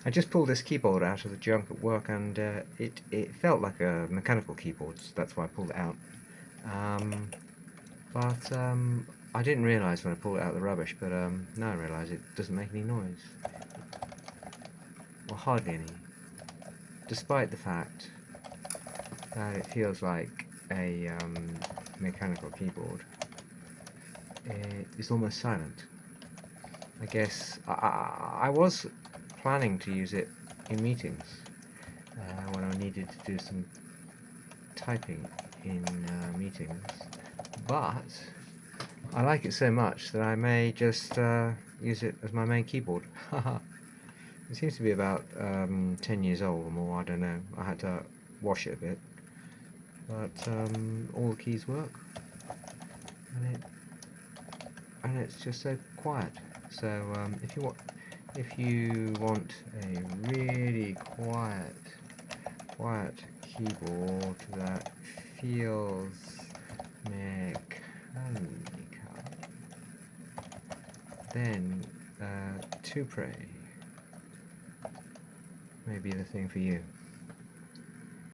I just pulled this keyboard out of the junk at work, and it felt like a mechanical keyboard, so that's why I pulled it out. But I didn't realise when I pulled it out of the rubbish, but now I realise it doesn't make any noise. Well, hardly any. Despite the fact that it feels like a mechanical keyboard, it's almost silent. I guess I was planning to use it in meetings when I needed to do some typing in meetings, but I like it so much that I may just use it as my main keyboard. It seems to be about 10 years old or more, I don't know. I had to wash it a bit, but all the keys work, and it's just so quiet. So if you want a really quiet keyboard that feels mechanical, then Torprey may be the thing for you.